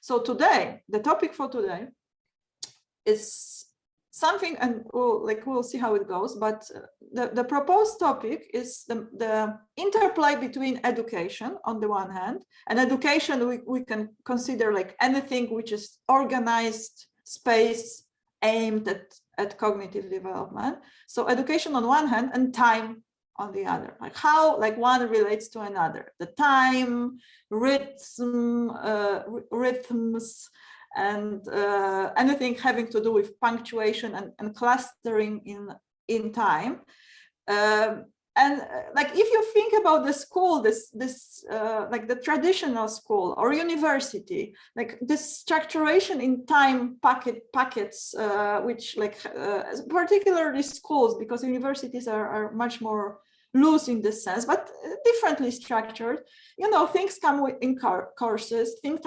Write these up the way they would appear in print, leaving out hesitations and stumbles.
So today, the topic for today is something, and we'll see how it goes, but the proposed topic is the interplay between education on the one hand, and education we can consider like anything which is organized space aimed at cognitive development. So education on one hand and time on the other, like how like one relates to another, the time, rhythms, and anything having to do with punctuation and clustering in time. Like if you think about the school, like the traditional school or university, like this structuration in time packets, which like particularly schools, because universities are much more loose in this sense, but differently structured. You know, things come in courses, things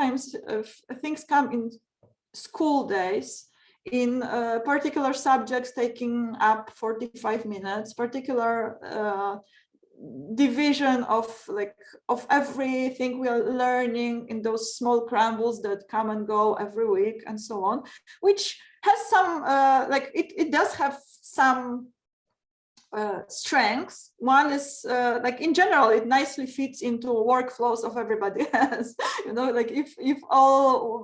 come in school days, in particular subjects taking up 45 minutes, particular division of everything we are learning in those small crumbles that come and go every week and so on, which has some like it does have some strengths. One is like in general it nicely fits into workflows of everybody else. You know, like if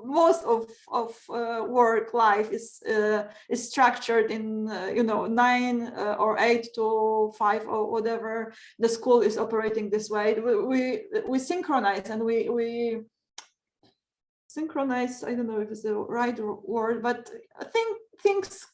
most of work life is structured in you know 9 or 8 to 5 or whatever, the school is operating this way. We synchronize, and we synchronize, I don't know if it's the right word, but I think things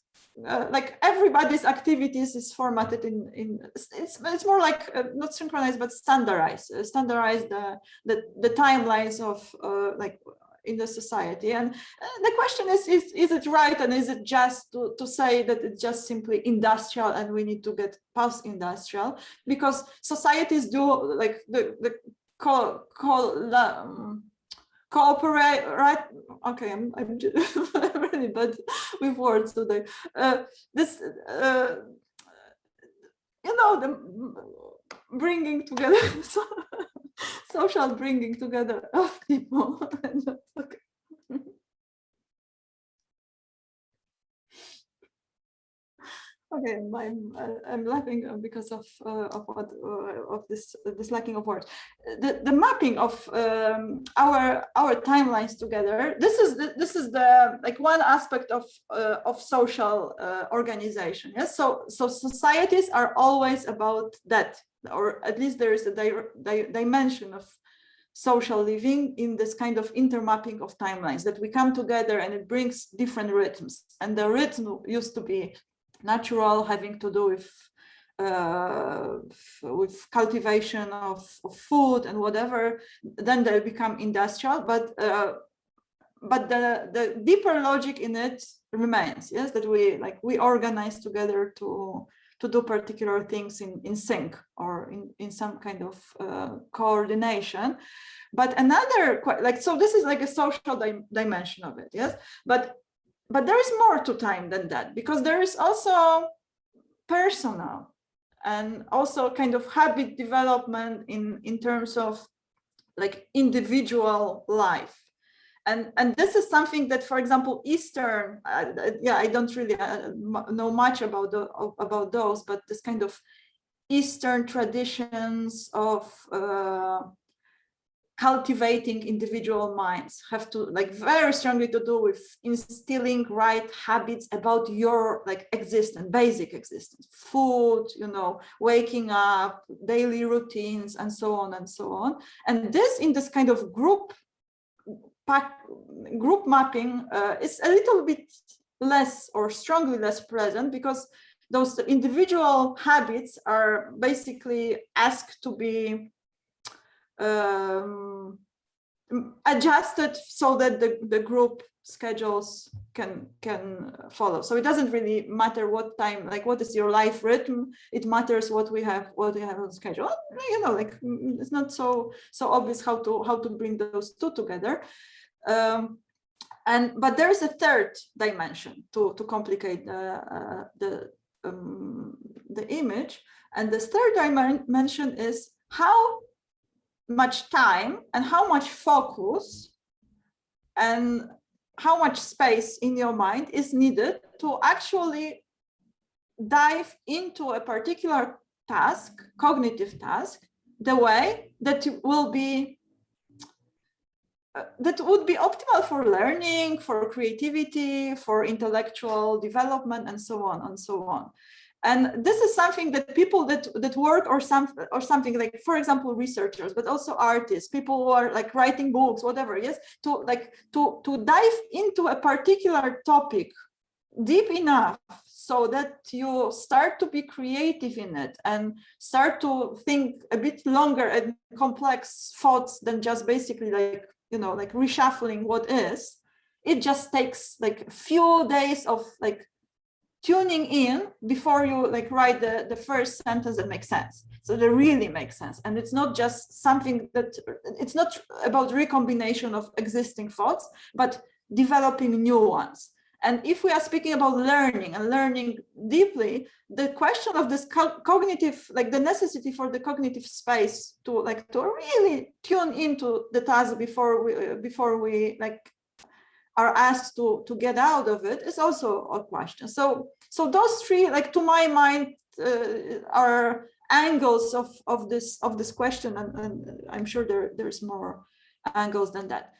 like everybody's activities is formatted in it's more like not synchronized but standardized the timelines of like in the society. And the question is it right, and is it just to say that it's just simply industrial and we need to get past industrial, because societies do like the cooperate, right? Okay, I'm really bad with words today. This, you know, the bringing together, social bringing together of people. Okay. Okay, I'm laughing because of this lacking of words. The mapping of our timelines together. This is the like one aspect of social organization. Yes, so societies are always about that, or at least there is a dimension of social living in this kind of intermapping of timelines, that we come together and it brings different rhythms. And the rhythm used to be natural, having to do with cultivation of food and whatever. Then they become industrial, but the deeper logic in it remains. Yes, that we organize together to do particular things in sync or in some kind of coordination. But another, like, so this is like a social dimension of it. Yes, but there is more to time than that, because there is also personal and also kind of habit development in terms of like individual life. And this is something that, for example, Eastern, I don't really know much about those, but this kind of Eastern traditions of cultivating individual minds have to like very strongly to do with instilling right habits about your like existence, basic existence, food, you know, waking up, daily routines, and so on and so on. And this in this kind of group mapping is a little bit less or strongly less present, because those individual habits are basically asked to be adjusted so that the group schedules can follow. So it doesn't really matter what time, like what is your life rhythm. It matters what we have on schedule. You know, like it's not so obvious how to bring those two together. But there is a third dimension to complicate the image, and this third dimension is how much time and how much focus and how much space in your mind is needed to actually dive into a particular task, cognitive task, the way that will be that would be optimal for learning, for creativity, for intellectual development, and so on and so on. And this is something that people that work or something like, for example, researchers, but also artists, people who are like writing books, whatever, yes, to dive into a particular topic deep enough so that you start to be creative in it and start to think a bit longer and complex thoughts than just basically like, you know, like reshuffling what is. It just takes like a few days of like tuning in before you like write the first sentence that makes sense. So that really makes sense. And it's not just something that, it's not about recombination of existing thoughts, but developing new ones. And if we are speaking about learning and learning deeply, the question of this cognitive, like the necessity for the cognitive space to really tune into the task before we like are asked to get out of it is also a question. So those three, like to my mind, are angles of this question, and I'm sure there's more angles than that.